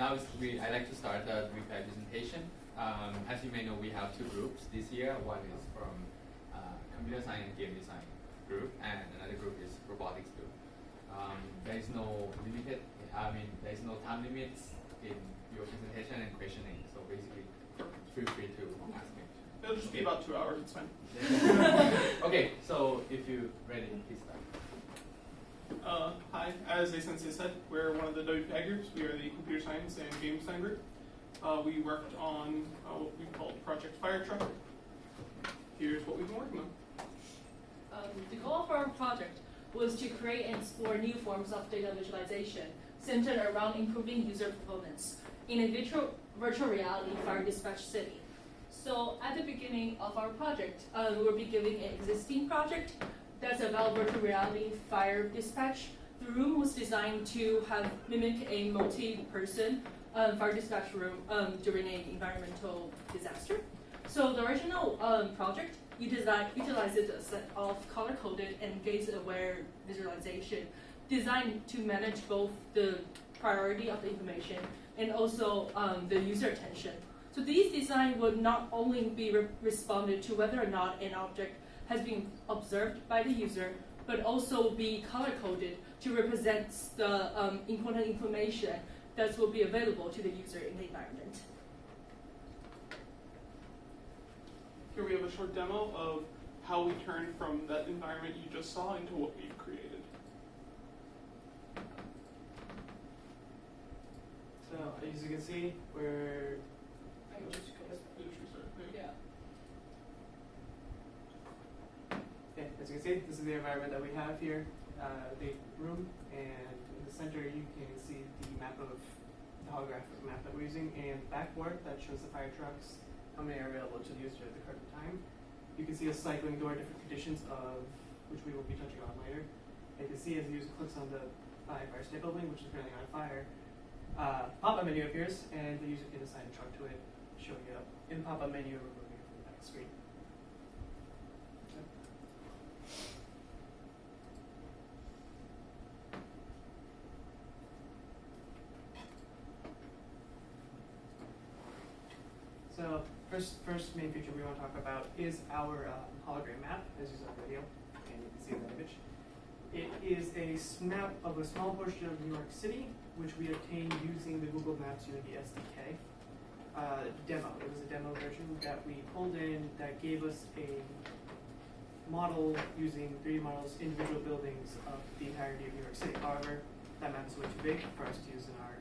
I like to start the brief presentation. As you may know, we have two groups this year. One is from computer science and game design group, and another group is robotics group. There is no there is no time limits in your presentation and questioning. So basically, feel free to ask me. It'll just be about 2 hours. It's fine. Okay, so if you're ready, please start. Hi, as a sensei said, we're one of the WPI groups. We are the computer science and game design group. We worked on what we call Project Firetruck. Here's what we've been working on. The goal of our project was to create and explore new forms of data visualization centered around improving user performance in a virtual reality fire dispatch city. So at the beginning of our project, we will be giving an existing project that's about virtual reality fire dispatch. The room was designed to mimic a multi-person fire dispatch room during an environmental disaster. So the original project utilizes a set of color-coded and gaze-aware visualization designed to manage both the priority of the information and also the user attention. So these designs would not only be responded to whether or not an object has been observed by the user, but also be color-coded to represent the important information that will be available to the user in the environment. Here we have a short demo of how we turned from that environment you just saw into what we've created. So as you can see, we're as you can see, this is the environment that we have here, the room, and in the center you can see the map of the holographic map that we're using, and backboard that shows the fire trucks, how many are available to the user at the current time. You can see us cycling through our different conditions of which we will be touching on later. And you can see as the user clicks on the fire state building, which is currently on fire, pop-up menu appears, and the user can assign a truck to it, showing it up in pop-up menu or removing it from the back screen. So first main feature we want to talk about is our hologram map, as you saw in the video, and you can see in the image. It is a map of a small portion of New York City, which we obtained using the Google Maps Unity SDK demo. It was a demo version that we pulled in that gave us a model using 3D models, individual buildings of the entirety of New York City. However, that map is way too big for us to use in our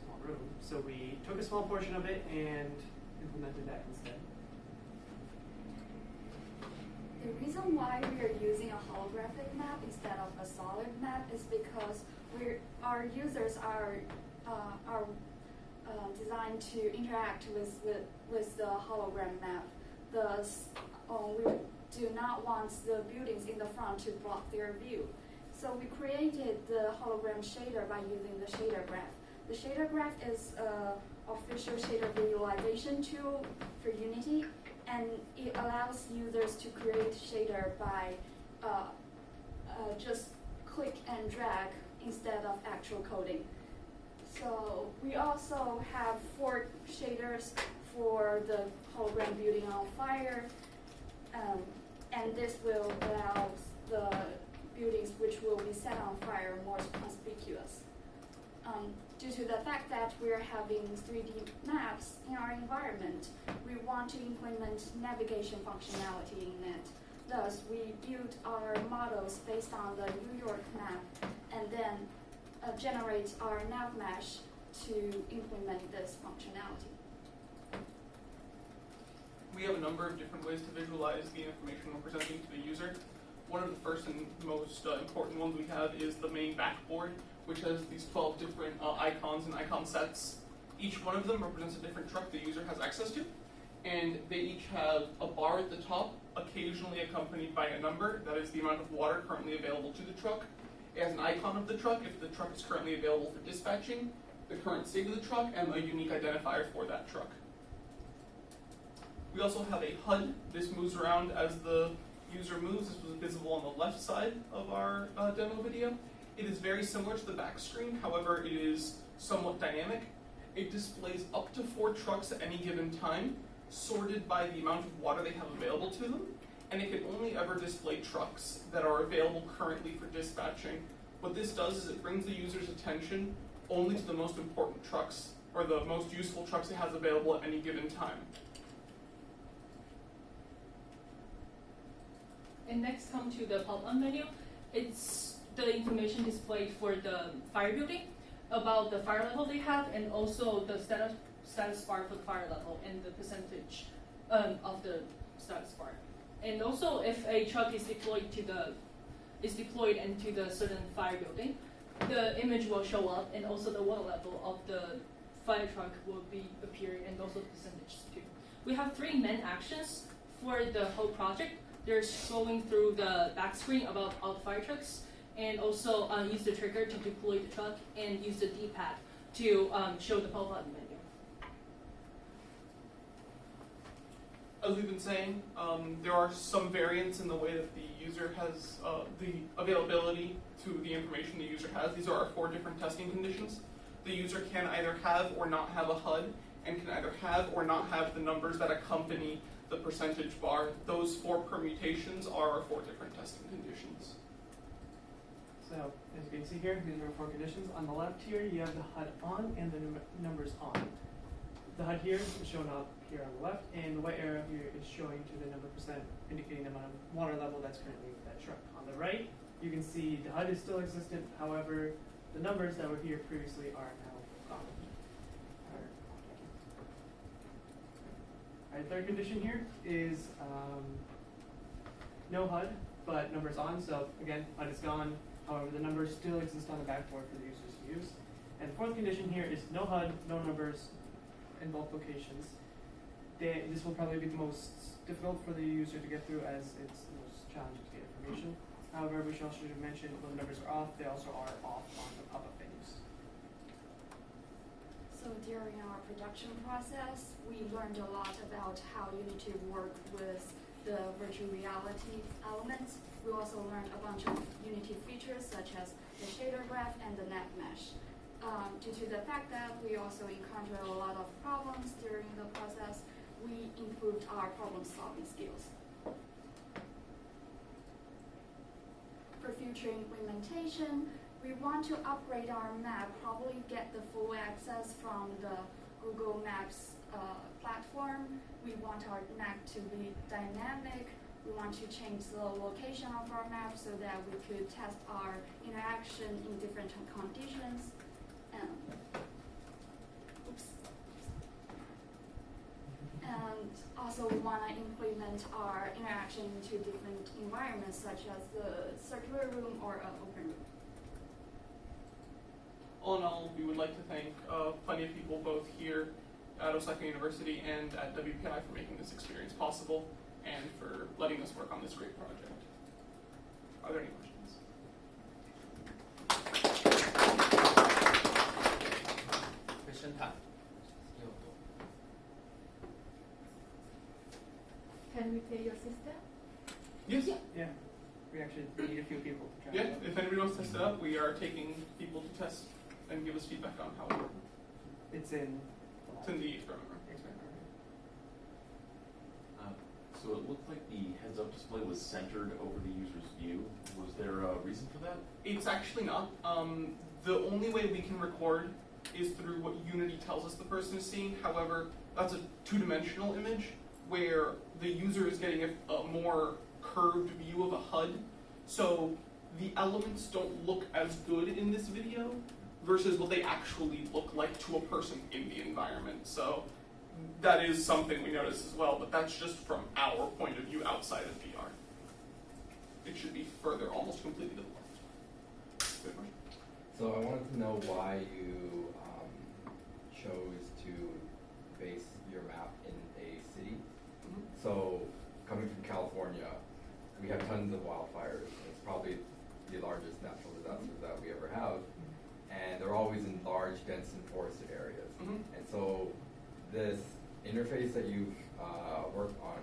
small room. So we took a small portion of it and implemented that instead. The reason why we are using a holographic map instead of a solid map is because our users are designed to interact with the hologram map. Thus, we do not want the buildings in the front to block their view. So we created the hologram shader by using the shader graph. The shader graph is an official shader visualization tool for Unity, and it allows users to create shader by just click and drag instead of actual coding. So we also have 4 shaders for the hologram building on fire, and this will allow the buildings which will be set on fire more conspicuous. Due to the fact that we're having 3D maps in our environment, we want to implement navigation functionality in it. Thus, we built our models based on the New York map and then generate our nav mesh to implement this functionality. We have a number of different ways to visualize the information we're presenting to the user. One of the first and most important ones we have is the main backboard, which has these 12 different icons and icon sets. Each one of them represents a different truck the user has access to, and they each have a bar at the top, occasionally accompanied by a number. That is the amount of water currently available to the truck. It has an icon of the truck if the truck is currently available for dispatching, the current state of the truck, and a unique identifier for that truck. We also have a HUD. This moves around as the user moves. This was visible on the left side of our demo video. It is very similar to the back screen, however, it is somewhat dynamic. It displays up to 4 trucks at any given time, sorted by the amount of water they have available to them, and it can only ever display trucks that are available currently for dispatching. What this does is it brings the user's attention only to the most important trucks, or the most useful trucks it has available at any given time. And next come to the pop-up menu. It's the information displayed for the fire building about the fire level they have, and also the status bar for the fire level and the percentage of the status bar. And also, if a truck is deployed into the certain fire building, the image will show up, and also the water level of the fire truck will be appearing, and also the percentage too. We have 3 main actions for the whole project. There's going through the back screen about all the fire trucks, and also use the trigger to deploy the truck, and use the D-pad to show the pop-up menu. As we've been saying, there are some variants in the way that the user has the availability to the information the user has. These are our 4 different testing conditions. The user can either have or not have a HUD, and can either have or not have the numbers that accompany the percentage bar. Those 4 permutations are our 4 different testing conditions. So, as you can see here, these are our 4 conditions. On the left here, you have the HUD on and the numbers on. The HUD here is shown up here on the left, and the white arrow here is showing to the number percent, indicating the amount of water level that's currently with that truck. On the right, you can see the HUD is still existent, however, the numbers that were here previously are now gone. Alright, third condition here is no HUD, but numbers on. So again, HUD is gone. However, the numbers still exist on the backboard for the users to use. And the fourth condition here is no HUD, no numbers in both locations. This will probably be the most difficult for the user to get through, as it's the most challenging to get information. However, we should also mention when the numbers are off, they also are off on the pop-up menus. So during our production process, we learned a lot about how you need to work with the virtual reality elements. We also learned a bunch of Unity features such as the shader graph and the net mesh. Due to the fact that we also encountered a lot of problems during the process, we improved our problem-solving skills. For future implementation, we want to upgrade our map, probably get the full access from the Google Maps platform. We want our map to be dynamic. We want to change the location of our map so that we could test our interaction in different conditions. And also we want to implement our interaction into different environments such as the circular room or an open room. All in all, we would like to thank plenty of people both here at Osaka University and at WPI for making this experience possible and for letting us work on this great project. Are there any questions? Question time. Can we pay your system? Yes. Yeah, we actually need a few people to try Yeah, it out. if anybody wants to test it out, we are taking people to test and give us feedback on how it works. It's in It's in the experiment room. So it looked like the heads-up display was centered over the user's view. Was there a reason for that? It's actually not. The only way we can record is through what Unity tells us the person is seeing. However, that's a 2-dimensional image where the user is getting a more curved view of a HUD. So the elements don't look as good in this video versus what they actually look like to a person in the environment. So that is something we notice as well, but that's just from our point of view outside of VR. It should be further, almost completely to the left. Good question. So I wanted to know why you chose to base your map in a city. Mhm. So coming from California, we have tons of wildfires. It's probably the largest natural disasters that we ever have. And they're always in large, dense, and forested areas. Mhm. And so this interface that you've worked on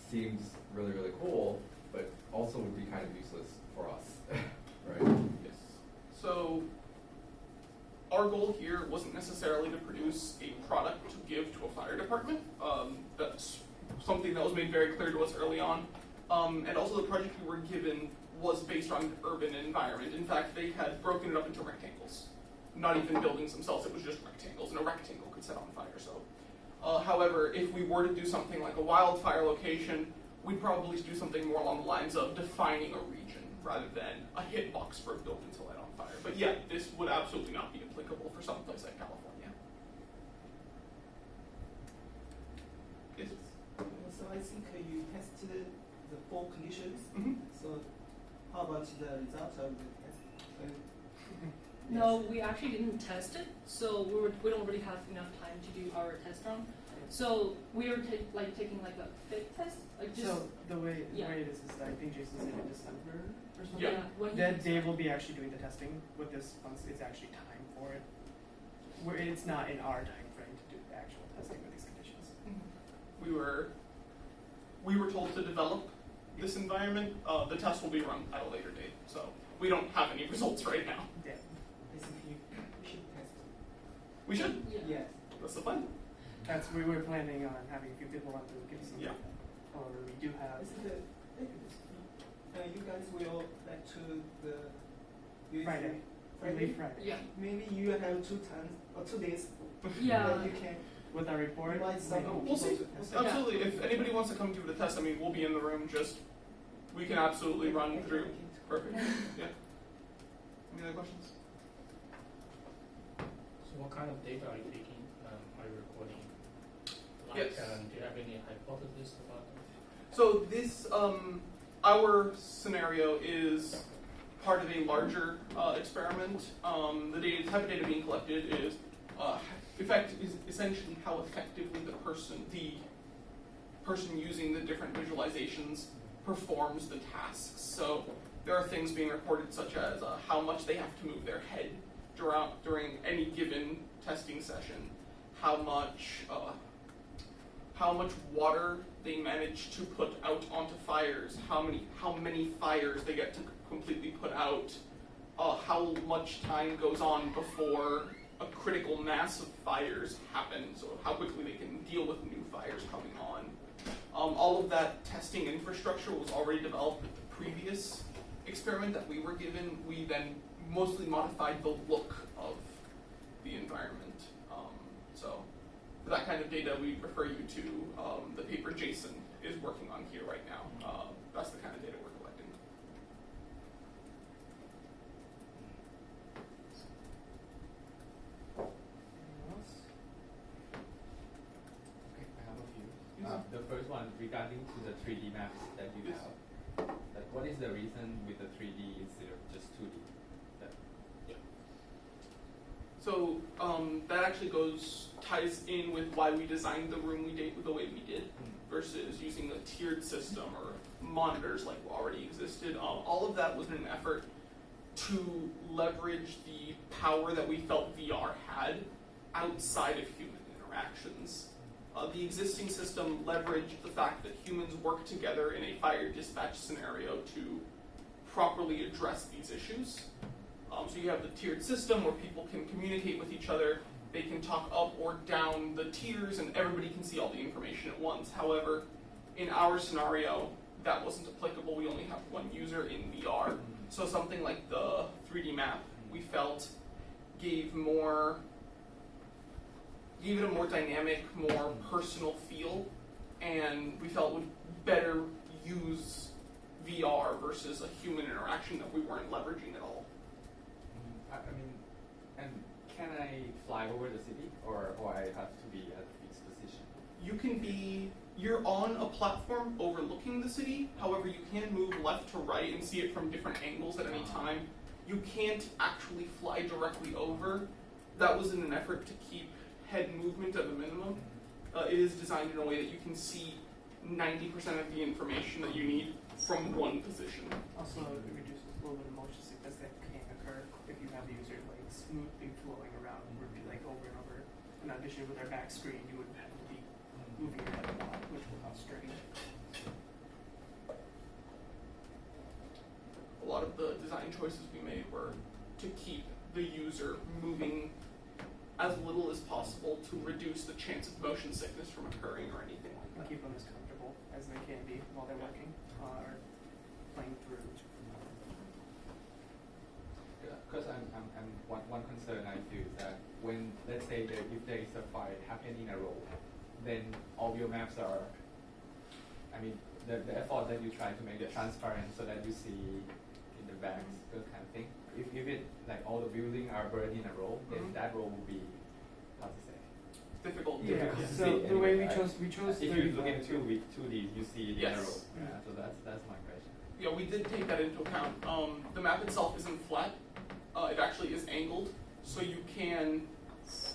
seems really, really cool, but also would be kind of useless for us, right? Yes. So our goal here wasn't necessarily to produce a product to give to a fire department. That's something that was made very clear to us early on. And also the project we were given was based on urban environment. In fact, they had broken it up into rectangles. Not even buildings themselves, it was just rectangles, and a rectangle could set on fire. So, however, if we were to do something like a wildfire location, we'd probably do something more along the lines of defining a region rather than a hitbox for a building to light on fire. But yeah, this would absolutely not be applicable for someplace like California. Yes? So I think you tested the 4 conditions. Mm-hmm. So how about the result of the test? No, we actually didn't test it, so we don't really have enough time to do our test run. So we were taking like a fit test, like just So the way yeah. it is I think Jason said in December or something. Yeah. when he- That they will be actually doing the testing with this once it's actually time for it. Where it's not in our time frame to do the actual testing with these conditions. We were told to develop this environment. The test will be run at a later date, so we don't have any results right now. Yeah. I think we should test. We should. Yeah. Yes. That's the plan. That's we were planning on having a few people on to give some Yeah. or we do have I think you guys will back to the Friday. We leave Friday. Yeah. Maybe you have 2 times or 2 days Yeah. that you can With our report. invite some we- people We'll see. to test. Yeah. Absolutely. If anybody wants to come do the test, I mean, we'll be in the room. Just we can absolutely run through. Perfect. Yeah. Any other questions? So what kind of data are you taking? Are you recording? Like, Yes. do you have any hypothesis about them? So this, our scenario is part of a larger experiment. The type of data being collected is essentially how effectively the person using the different visualizations performs the tasks. So there are things being recorded such as how much they have to move their head during any given testing session, how much water they manage to put out onto fires, how many fires they get to completely put out, how much time goes on before a critical mass of fires happen, so how quickly they can deal with new fires coming on. All of that testing infrastructure was already developed with the previous experiment that we were given. We then mostly modified the look of the environment. So for that kind of data, we refer you to the paper Jason is working on here right now. That's the kind of data we're collecting. Anyone else? Okay, I have a few. Yes. The first one regarding to the 3D maps that you Yes. have. Like, what is the reason with the 3D instead of just 2D? So that actually ties in with why we designed the room we did the way we did versus using a tiered system or monitors like already existed. All of that was in an effort to leverage the power that we felt VR had outside of human interactions. The existing system leveraged the fact that humans work together in a fire dispatch scenario to properly address these issues. So you have the tiered system where people can communicate with each other. They can talk up or down the tiers and everybody can see all the information at once. However, in our scenario, that wasn't applicable. We only have one user in VR. So something like the 3D map, we felt gave it a more dynamic, more personal feel, and we felt would better use VR versus a human interaction that we weren't leveraging at all. I mean, and can I fly over the city, or I have to be at a fixed position? You're on a platform overlooking the city, however you can move left to right and see it from different angles at any time. You can't actually fly directly over. That was in an effort to keep head movement at a minimum. It is designed in a way that you can see 90% of the information that you need from one position. Also, it reduces a little bit of motion sickness that can occur if you have the user like smoothly flowing around like over and over. In addition, with our back screen, you would have to be moving your head a lot, which will cause strain. A lot of the design choices we made were to keep the user moving as little as possible to reduce the chance of motion sickness from occurring or anything like And that. keep them as comfortable as they can be while they're working or playing through. Because one concern I feel is that when, let's say that if there is a fire happening in a row, then all your maps are, I mean, the effort that you try to make it transparent so that you see in the backs, those kind of thing. If it, like all the buildings are burned in a row, then that row will be, how to say? Difficult. Yeah. Difficult to So see the way anyway, we chose. If you look into 2D, you see it in a Yes. row. Yeah, so that's my question. Yeah, we did take that into account. The map itself isn't flat. It actually is angled, so you can,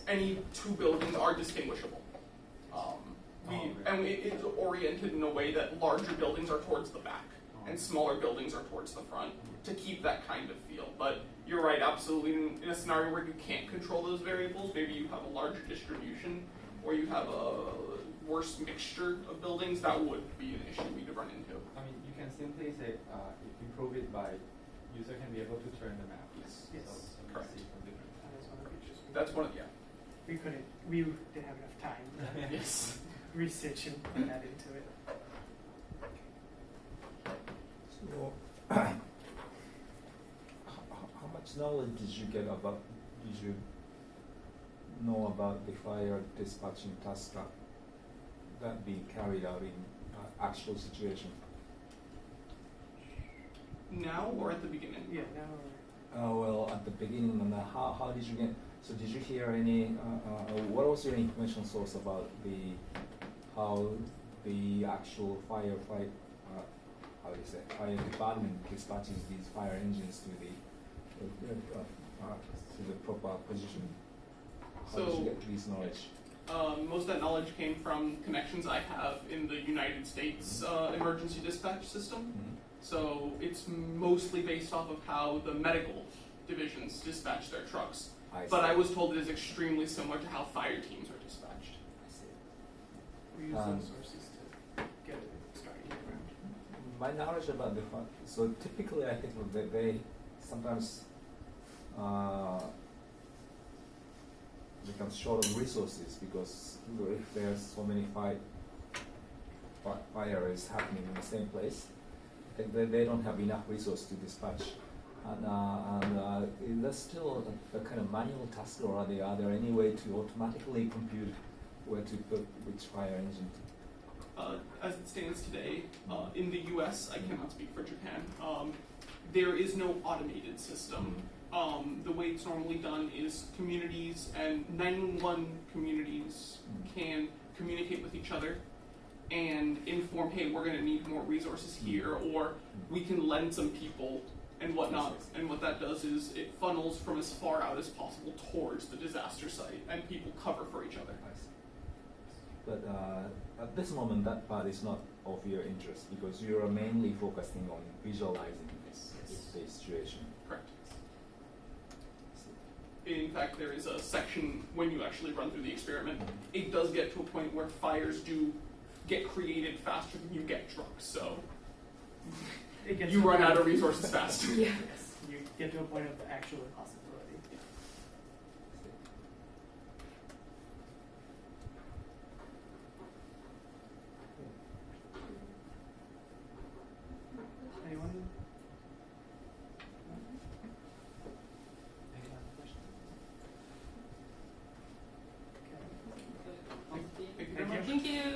any two buildings are distinguishable. It's oriented in a way that larger buildings are towards the back and smaller buildings are towards the front to keep that kind of feel. But you're right, absolutely. In a scenario where you can't control those variables, maybe you have a larger distribution or you have a worse mixture of buildings, that would be an issue we'd run into. I mean, you can simply say, improve it by user can be able to turn the map. Yes. Yes. So you Correct. see from different That is one of the features. That's one of, yeah. We didn't have enough time to Yes. research and put that into it. So, how much knowledge did you know about the fire dispatching task that being carried out in actual situation? Now or at the beginning? Yeah, now Well, at the beginning, and how did you get? So, did you hear any? What was your information source about how the actual fire department dispatches these fire engines to the proper position? How did you get this knowledge? Most of that knowledge came from connections I have in the United States emergency dispatch system. Mm-hmm. So it's mostly based off of how the medical divisions dispatch their trucks. But I was told it is extremely similar to how fire teams are dispatched. we use those sources to get it started around. My knowledge about so typically I think that they sometimes become short of resources because if there's so many fires happening in the same place, I think they don't have enough resource to dispatch. And that's still a kind of manual task, or are there any way to automatically compute where to put which fire engine? As it stands today, in the US, I cannot speak for Japan, there is no automated system. The way it's normally done is communities and 911 communities can communicate with each other and inform, hey, we're going to need more resources here, or we can lend some people and whatnot. And what that does is it funnels from as far out as possible towards the disaster site, and people cover for each other. But at this moment, that part is not of your interest because you are mainly focusing on visualizing this situation. Correct. In fact, there is a section when you actually run through the experiment. It does get to a point where fires do get created faster than you get trucks, so you run out of resources fast. Yeah. Yes, you get to a point of actual impossibility. Anyone? Any other questions? Okay. Thank you very Thank much. Thank you.